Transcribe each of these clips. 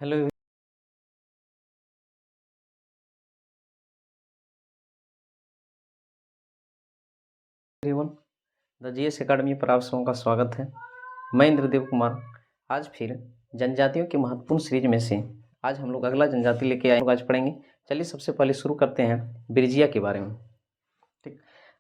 Hello everyone, the GS academy पर आप सबों का स्वागत है। मैं इंद्रदेव कुमार आज फिर जनजातियों की महत्वपूर्ण सीरीज में से आज हम लोग अगला जनजाति लेके आए, आज पढ़ेंगे। चलिए सबसे पहले शुरू करते हैं बिरजिया के बारे में। ठीक,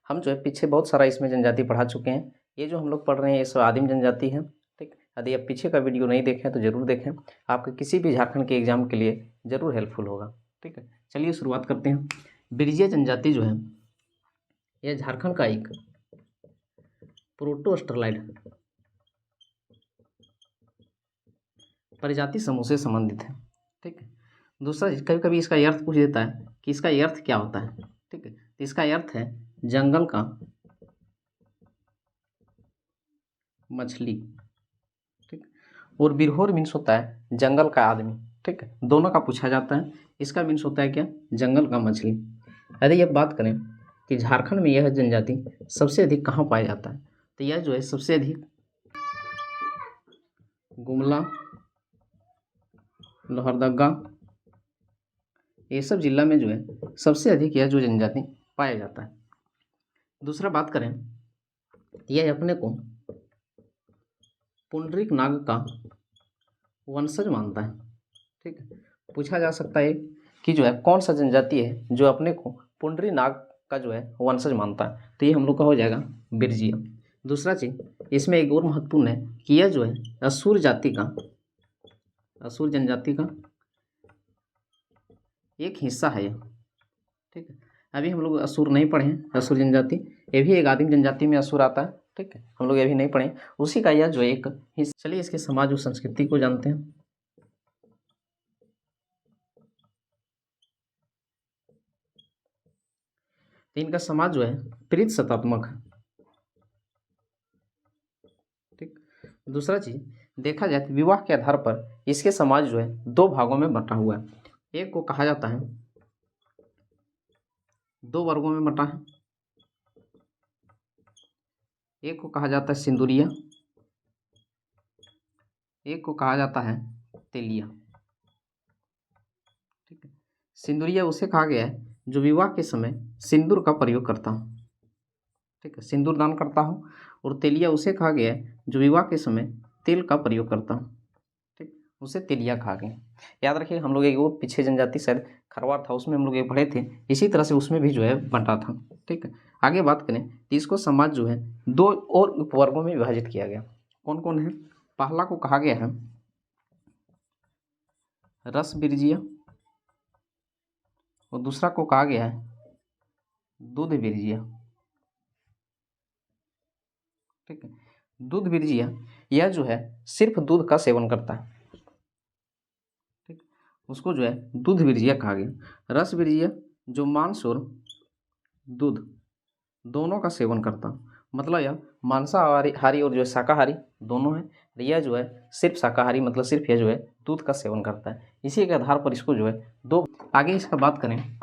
हम जो है पीछे बहुत सारा इसमें जनजाति पढ़ा चुके हैं। ये जो हम लोग पढ़ रहे हैं ये सब आदिम जनजाति है। ठीक, यदि आप पीछे का वीडियो नहीं देखें तो ज़रूर देखें, आपके किसी भी झारखंड के एग्जाम के लिए ज़रूर हेल्पफुल होगा। ठीक है, चलिए शुरुआत करते हैं। बिरजिया जनजाति जो है यह झारखंड का एक प्रोटोस्टरलाइड प्रजाति समूह से संबंधित है। ठीक है, दूसरा कभी कभी इसका अर्थ पूछ देता है कि इसका अर्थ क्या होता है। ठीक है, तो इसका अर्थ है जंगल का मछली। ठीक, और बिरहोर मीन्स होता है जंगल का आदमी। ठीक है, दोनों का पूछा जाता है। इसका मीन्स होता है क्या, जंगल का मछली। यदि अब बात करें कि झारखंड में यह जनजाति सबसे अधिक कहाँ पाया जाता है, तो यह जो है सबसे अधिक गुमला, लोहरदगा, ये सब जिला में जो है सबसे अधिक यह जो जनजाति पाया जाता है। दूसरा बात करें, यह अपने को पुंडरीक नाग का वंशज मानता है। ठीक है, पूछा जा सकता है कि जो है कौन सा जनजाति है जो अपने को पुंडरी नाग का जो है वंशज मानता है, तो ये हम लोग का हो जाएगा बिरजिया। दूसरा चीज इसमें एक और महत्वपूर्ण है कि यह जो है असुर जाति का, असुर जनजाति का एक हिस्सा है यह। ठीक है, अभी हम लोग असुर नहीं पढ़े हैं। असुर जनजाति ये भी एक आदिम जनजाति में असुर आता है। ठीक है, हम लोग ये भी नहीं पढ़े, उसी का यह जो एक हिस्सा। चलिए इसके समाज और संस्कृति को जानते हैं। तो इनका समाज जो है प्रीत सतात्मक है। ठीक, दूसरा चीज देखा जाए तो विवाह के आधार पर इसके समाज जो है दो भागों में बंटा हुआ है। एक को कहा जाता है, दो वर्गों में बंटा है। एक को कहा जाता है सिंदूरिया, एक को कहा जाता है तेलिया। ठीक है, सिंदूरिया उसे कहा गया है जो विवाह के समय सिंदूर का प्रयोग करता हूँ। ठीक है, सिंदूर दान करता हूँ। और तेलिया उसे कहा गया है जो विवाह के समय तेल का प्रयोग करता हूँ। ठीक, उसे तेलिया कहा गया। याद रखिए हम लोग एक वो पीछे जनजाति शायद खरवार था, उसमें हम लोग एक पढ़े थे, इसी तरह से उसमें भी जो है बंटा था। ठीक है, आगे बात करें तो इसको समाज जो है दो और उपवर्गों में विभाजित किया गया। कौन कौन है, पहला को कहा गया है रस बिरजिया, और दूसरा को कहा गया है दूध बिरजिया। ठीक है, दूध बिरजिया यह जो है सिर्फ दूध का सेवन करता है। ठीक, उसको जो है दूध बिरजिया कहा गया। रस बिरजिया जो मांस और दूध दोनों का सेवन करता है, मतलब यह मांसाहारी हारी और जो है शाकाहारी दोनों है। यह जो है सिर्फ शाकाहारी, मतलब सिर्फ यह जो है दूध का सेवन करता है। इसी के आधार पर इसको जो है दो। आगे इसका बात करें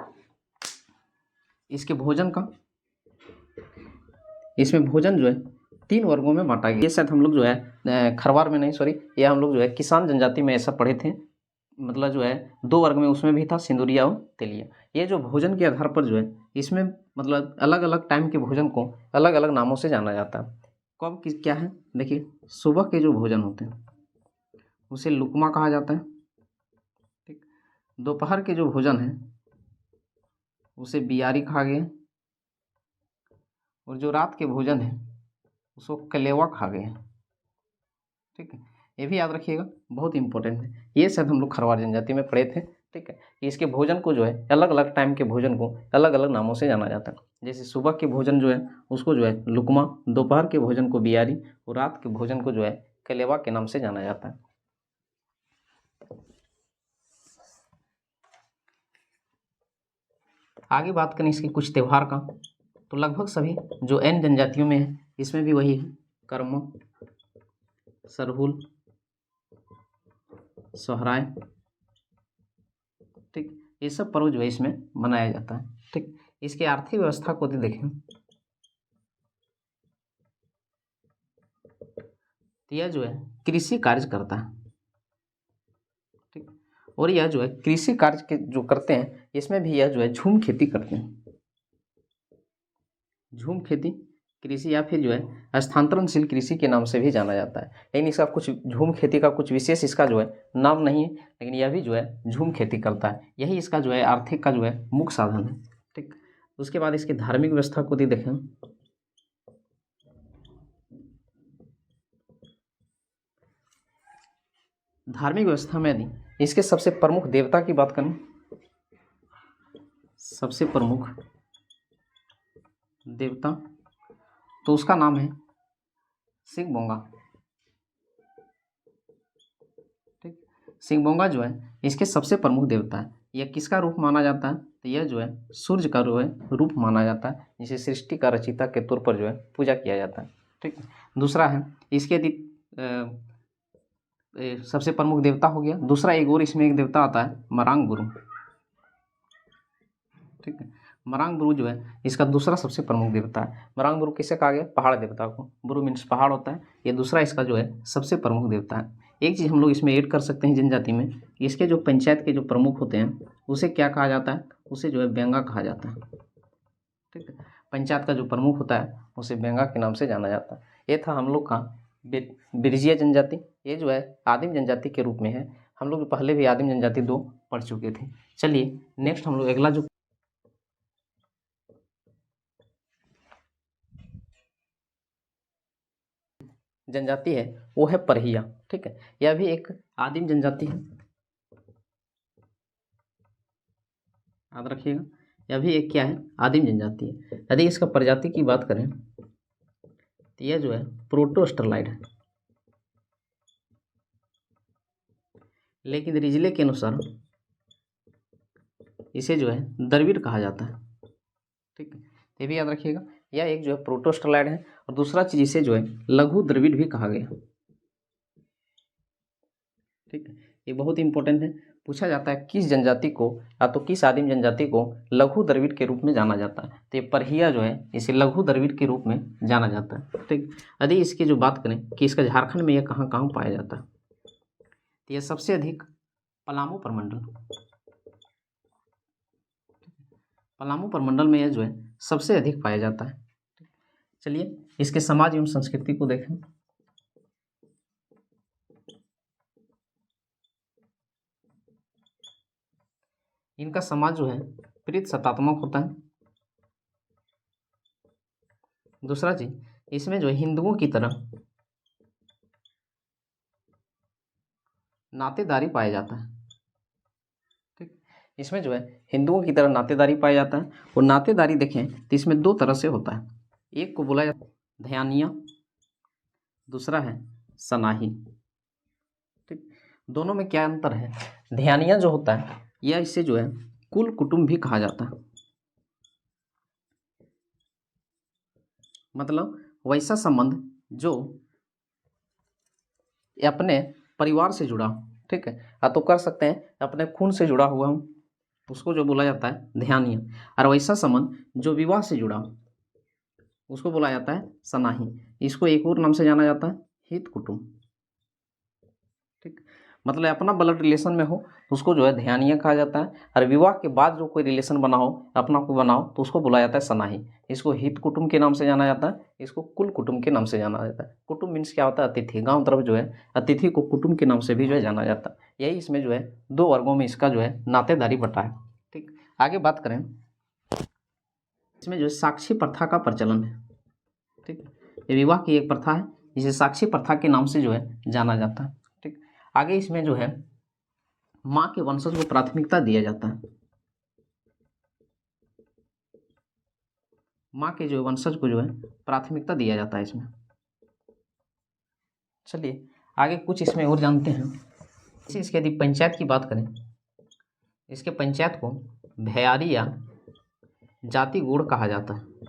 इसके भोजन का, इसमें भोजन जो है तीन वर्गों में बांटा गया। ये शायद हम लोग जो है खरवार में नहीं, सॉरी, यह हम लोग जो है किसान जनजाति में ऐसा पढ़े थे। मतलब जो है दो वर्ग में उसमें भी था, सिंदूरिया और तेलिया। ये जो भोजन के आधार पर जो है इसमें मतलब अलग अलग टाइम के भोजन को अलग अलग नामों से जाना जाता है। कब किस क्या है देखिए, सुबह के जो भोजन होते हैं उसे लुकमा कहा जाता है। ठीक, दोपहर के जो भोजन है उसे बियारी कहा गया, और जो रात के भोजन है उसको कलेवा कहा गया। ठीक है, ये भी याद रखिएगा, बहुत इंपॉर्टेंट है। ये शायद हम लोग खरवार जनजाति में पढ़े थे। ठीक है, इसके भोजन को जो है अलग अलग टाइम के भोजन को अलग अलग नामों से जाना जाता है। जैसे सुबह के भोजन जो है उसको जो है लुकमा, दोपहर के भोजन को बियारी, और रात के भोजन को जो है कलेवा के नाम से जाना जाता है। आगे बात करें इसके कुछ त्यौहार का, तो लगभग सभी जो एन जनजातियों में है इसमें भी वही है, कर्म, सरहुल, सोहराय। ठीक, ये सब पर्व जो है इसमें मनाया जाता है। ठीक, इसकी आर्थिक व्यवस्था को यदि देखें तो यह जो है कृषि कार्य करता है। ठीक, और यह जो है कृषि कार्य के जो करते हैं इसमें भी यह जो है झूम खेती करते हैं। झूम खेती कृषि या फिर जो है स्थानांतरणशील कृषि के नाम से भी जाना जाता है। लेकिन इसका कुछ झूम खेती का कुछ विशेष इसका जो है नाम नहीं है, लेकिन यह भी जो है झूम खेती करता है। यही इसका जो है आर्थिक का जो है मुख्य साधन है। ठीक, उसके बाद इसकी धार्मिक व्यवस्था को भी देखें। धार्मिक व्यवस्था में यदि इसके सबसे प्रमुख देवता की बात करें, सबसे प्रमुख देवता तो उसका नाम है शिवबोंगा। ठीक, शिवबोंगा जो है इसके सबसे प्रमुख देवता है। यह किसका रूप माना जाता है? तो यह जो है सूर्य का रूप माना जाता है, जिसे सृष्टि का रचयिता के तौर पर जो है पूजा किया जाता है। ठीक, दूसरा है इसके यदि सबसे प्रमुख देवता हो गया। दूसरा एक और इसमें एक देवता आता है मरांग गुरु। ठीक है, मरांग बुरु जो है इसका दूसरा सबसे प्रमुख देवता है। मरांग बुरु किसे कहा गया? पहाड़ देवता को। बुरु मीन्स पहाड़ होता है। ये दूसरा इसका जो है सबसे प्रमुख देवता है। एक चीज़ हम लोग इसमें ऐड कर सकते हैं जनजाति में, इसके जो पंचायत के जो प्रमुख होते हैं उसे क्या कहा जाता है? उसे जो है बेंगा कहा जाता है। ठीक है, पंचायत का जो प्रमुख होता है उसे बेंगा के नाम से जाना जाता है। ये था हम लोग का बिरजिया जनजाति। ये जो है आदिम जनजाति के रूप में है। हम लोग पहले भी आदिम जनजाति 2 पढ़ चुके थे। चलिए नेक्स्ट हम लोग अगला जो जनजाति है वो है परहिया। ठीक है, यह भी एक आदिम जनजाति है, याद रखिएगा। यह भी एक क्या है? आदिम जनजाति है। यदि इसका प्रजाति की बात करें तो यह जो है प्रोटोस्टरलाइड है, लेकिन रिजले के अनुसार इसे जो है द्रविड़ कहा जाता है। ठीक है, ये भी याद रखिएगा। यह एक जो है प्रोटोस्टरलाइड है। और दूसरा चीज इसे जो है लघु द्रविड़ भी कहा गया। ठीक है, ये बहुत इंपॉर्टेंट है। पूछा जाता है किस जनजाति को या तो किस आदिम जनजाति को लघु द्रविड़ के रूप में जाना जाता है? तो ये परहिया जो है इसे लघु द्रविड़ के रूप में जाना जाता है। ठीक, यदि इसकी जो बात करें कि इसका झारखंड में यह कहाँ कहाँ पाया जाता है, तो यह सबसे अधिक पलामू प्रमंडल, पलामू प्रमंडल में यह जो है सबसे अधिक पाया जाता है। चलिए इसके समाज एवं संस्कृति को देखें। इनका समाज जो है प्रीत सत्तात्मक होता है। दूसरा चीज इसमें जो है हिंदुओं की तरह नातेदारी पाया जाता है। ठीक, इसमें जो है हिंदुओं की तरह नातेदारी पाया जाता है। और नातेदारी देखें तो इसमें 2 तरह से होता है। एक को बोला जाता है ध्यानिया, दूसरा है सनाही। ठीक, दोनों में क्या अंतर है? ध्यानिया जो होता है यह इसे जो है कुल कुटुंब भी कहा जाता है। मतलब वैसा संबंध जो अपने परिवार से जुड़ा हो। ठीक है, या तो कर सकते हैं अपने खून से जुड़ा हुआ हो, उसको जो बोला जाता है ध्यानिया। और वैसा संबंध जो विवाह से जुड़ा हो उसको बोला जाता है सनाही। इसको एक और नाम से जाना जाता है हित कुटुंब। ठीक, मतलब अपना ब्लड रिलेशन में हो तो उसको जो है ध्यानिया कहा जाता है। और विवाह के बाद जो कोई रिलेशन बना हो, अपना को बनाओ, तो उसको बुलाया जाता है सनाही। इसको हित कुटुंब के नाम से जाना जाता है, इसको कुल कुटुंब के नाम से जाना जाता है। कुटुंब मीन्स क्या होता है? अतिथि। गांव तरफ जो है अतिथि को कुटुंब के नाम से भी जो है जाना जाता है। यही इसमें जो है 2 वर्गों में इसका जो है नातेदारी बटा है। ठीक, आगे बात करें, इसमें जो है साक्षी प्रथा का प्रचलन है। ठीक, ये विवाह की एक प्रथा है जिसे साक्षी प्रथा के नाम से जो है जाना जाता है। ठीक, आगे इसमें जो है माँ के वंशज को प्राथमिकता दिया जाता है। माँ के जो वंशज को जो है प्राथमिकता दिया जाता है इसमें। चलिए आगे कुछ इसमें और जानते हैं। इसके यदि पंचायत की बात करें, इसके पंचायत को भैयारी या जाति गुड़ कहा जाता है।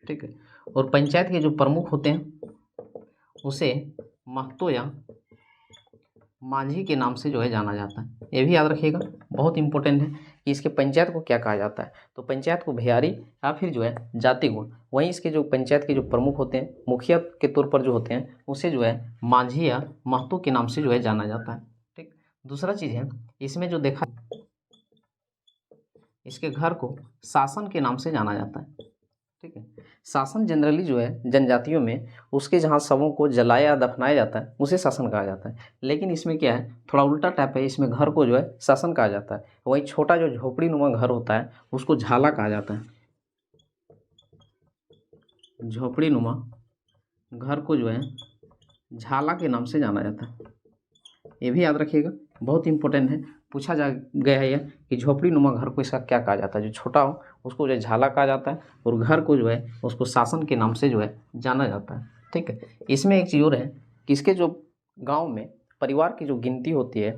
ठीक है, और पंचायत के जो प्रमुख होते हैं उसे महतो या मांझी के नाम से जो है जाना जाता है। ये भी याद रखिएगा, बहुत इंपॉर्टेंट है कि इसके पंचायत को क्या कहा जाता है। तो पंचायत को भैयारी या फिर जो है जाति गुण। वहीं इसके जो पंचायत के जो प्रमुख होते हैं, मुखिया के तौर पर जो होते हैं, उसे जो है मांझी या महतो के नाम से जो है जाना जाता है। ठीक, दूसरा चीज़ है, इसमें जो देखा, इसके घर को शासन के नाम से जाना जाता है। ठीक है, शासन जनरली जो है जनजातियों में उसके जहाँ शवों को जलाया या दफनाया जाता है उसे शासन कहा जाता है, लेकिन इसमें क्या है, थोड़ा उल्टा टाइप है, इसमें घर को जो है शासन कहा जाता है। वही छोटा जो झोपड़ी नुमा घर होता है उसको झाला कहा जाता है। झोपड़ी नुमा घर को जो है झाला के नाम से जाना जाता है। ये भी याद रखिएगा, बहुत इंपॉर्टेंट है, पूछा जा गया है यह कि झोपड़ी नुमा घर को इसका क्या कहा जाता है। जो छोटा हो उसको जो है झाला कहा जाता है और घर को जो है उसको शासन के नाम से जो है जाना जाता है। ठीक है, इसमें एक चीज़ और है कि इसके जो गांव में परिवार की जो गिनती होती है,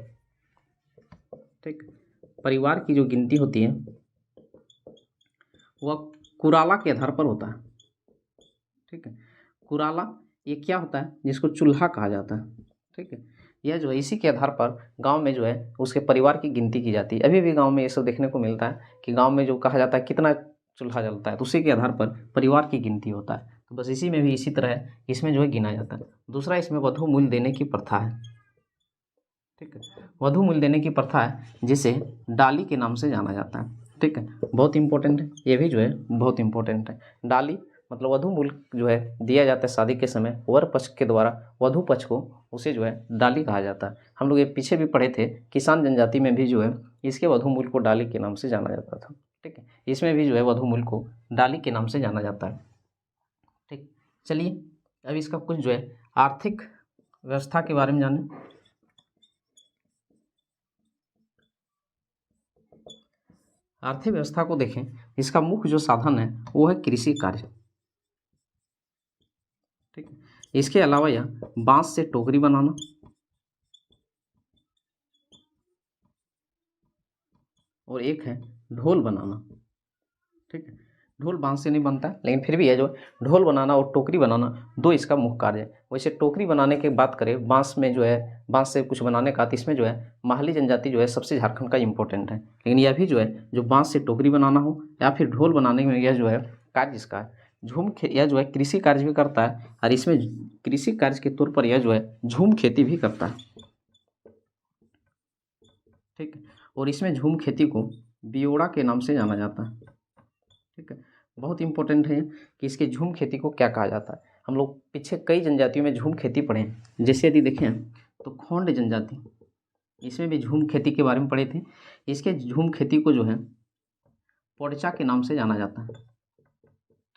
ठीक, परिवार की जो गिनती होती है वह कुराला के आधार पर होता है। ठीक है, कुराला ये क्या होता है, जिसको चूल्हा कहा जाता है। ठीक है, यह जो है इसी के आधार पर गांव में जो है उसके परिवार की गिनती की जाती है। अभी भी गांव में ये सब देखने को मिलता है कि गांव में जो कहा जाता है कितना चूल्हा जलता है, तो उसी के आधार पर परिवार की गिनती होता है। तो बस इसी में भी इसी तरह है, इसमें जो है गिना जाता है। दूसरा, इसमें वधू मूल्य देने की प्रथा है। ठीक है, वधू मूल्य देने की प्रथा है जिसे डाली के नाम से जाना जाता है। ठीक है, बहुत इंपॉर्टेंट है, ये भी जो है बहुत इंपॉर्टेंट है। डाली मतलब वधू मूल्य जो है दिया जाता है शादी के समय वर पक्ष के द्वारा वधू पक्ष को, उसे जो है डाली कहा जाता है। हम लोग ये पीछे भी पढ़े थे, किसान जनजाति में भी जो है इसके वधू मूल्य को डाली के नाम से जाना जाता था। ठीक है, इसमें भी जो है वधू मूल्य को डाली के नाम से जाना जाता है। ठीक, चलिए अब इसका कुछ जो है आर्थिक व्यवस्था के बारे में जानें। आर्थिक व्यवस्था को देखें, इसका मुख्य जो साधन है वो है कृषि कार्य। ठीक है, इसके अलावा यह बांस से टोकरी बनाना और एक है ढोल बनाना। ठीक है, ढोल बांस से नहीं बनता है, लेकिन फिर भी है जो ढोल बनाना और टोकरी बनाना दो इसका मुख्य कार्य है। वैसे टोकरी बनाने की बात करें, बांस में जो है बांस से कुछ बनाने का, तो इसमें जो है माहली जनजाति जो है सबसे झारखंड का इंपॉर्टेंट है। लेकिन यह भी जो है जो बांस से टोकरी बनाना हो या फिर ढोल बनाने में यह जो है कार्य इसका है। यह जो है कृषि कार्य भी करता है और इसमें कृषि कार्य के तौर पर यह जो है झूम खेती भी करता है। ठीक है, और इसमें झूम खेती को बियोड़ा के नाम से जाना जाता है। ठीक है, बहुत इंपॉर्टेंट है कि इसके झूम खेती को क्या कहा जाता है। हम लोग पीछे कई जनजातियों में झूम खेती पढ़े हैं, जैसे यदि देखें तो खोंड जनजाति, इसमें भी झूम खेती के बारे में पढ़े थे। इसके झूम खेती को जो है पोड़चा के नाम से जाना जाता है।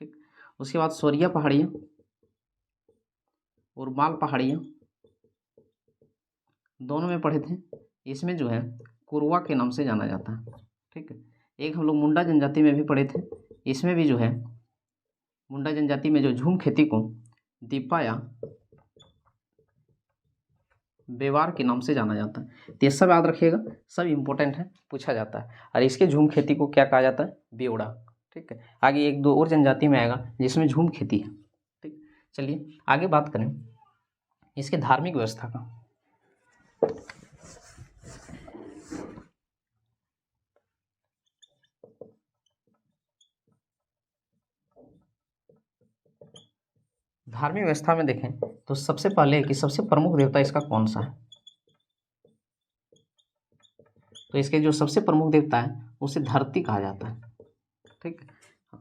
ठीक, उसके बाद सोरिया पहाड़ियाँ और माल पहाड़ियाँ दोनों में पढ़े थे, इसमें जो है कुरवा के नाम से जाना जाता है। ठीक है, एक हम लोग मुंडा जनजाति में भी पढ़े थे, इसमें भी जो है मुंडा जनजाति में जो झूम खेती को दीपा या बेवार के नाम से जाना जाता है। तो ये सब याद रखिएगा, सब इंपॉर्टेंट है, पूछा जाता है। और इसके झूम खेती को क्या कहा जाता है, बेवड़ा। ठीक है, आगे एक दो और जनजाति में आएगा जिसमें झूम खेती है। ठीक, चलिए आगे बात करें इसके धार्मिक व्यवस्था का। धार्मिक व्यवस्था में देखें तो सबसे पहले कि सबसे प्रमुख देवता इसका कौन सा है, तो इसके जो सबसे प्रमुख देवता है उसे धरती कहा जाता है। ठीक है,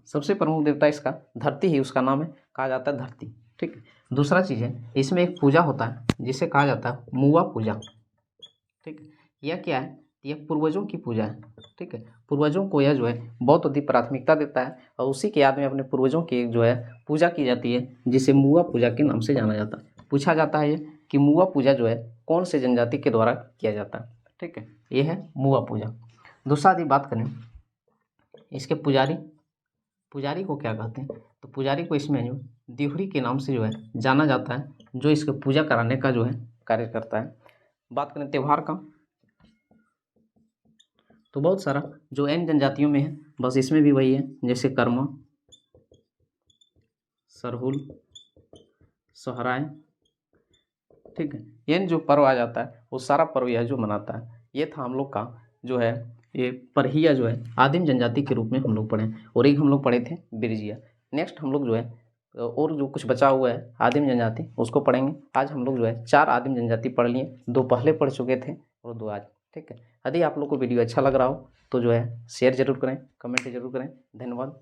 सबसे प्रमुख देवता इसका धरती ही उसका नाम है, कहा जाता है धरती। ठीक है, दूसरा चीज़ है इसमें एक पूजा होता है जिसे कहा जाता है मुआ पूजा। ठीक है, यह क्या है, यह पूर्वजों की पूजा है। ठीक है, पूर्वजों को यह जो है बहुत अधिक प्राथमिकता देता है और उसी के याद में अपने पूर्वजों की जो है पूजा की जाती है, जिसे मुआ पूजा के नाम से जाना जाता है। पूछा जाता है ये कि मुआ पूजा जो है कौन से जनजाति के द्वारा किया जाता है। ठीक है, ये है मुआ पूजा। दूसरा यदि बात करें इसके पुजारी को क्या कहते हैं, तो पुजारी को इसमें जो दिहुरी के नाम से जो है जाना जाता है, जो इसके पूजा कराने का जो है कार्य करता है। बात करें त्यौहार का, तो बहुत सारा जो एन जनजातियों में है, बस इसमें भी वही है, जैसे कर्मा, सरहुल, सोहराय। ठीक है, एन जो पर्व आ जाता है वो सारा पर्व यह जो मनाता है। ये था हम लोग का जो है ये परहिया जो है आदिम जनजाति के रूप में हम लोग पढ़े, और एक हम लोग पढ़े थे बिरजिया। नेक्स्ट हम लोग जो है और जो कुछ बचा हुआ है आदिम जनजाति उसको पढ़ेंगे। आज हम लोग जो है 4 आदिम जनजाति पढ़ लिए, 2 पहले पढ़ चुके थे, और दो आज। ठीक है, यदि आप लोग को वीडियो अच्छा लग रहा हो तो जो है शेयर जरूर करें, कमेंट जरूर करें। धन्यवाद।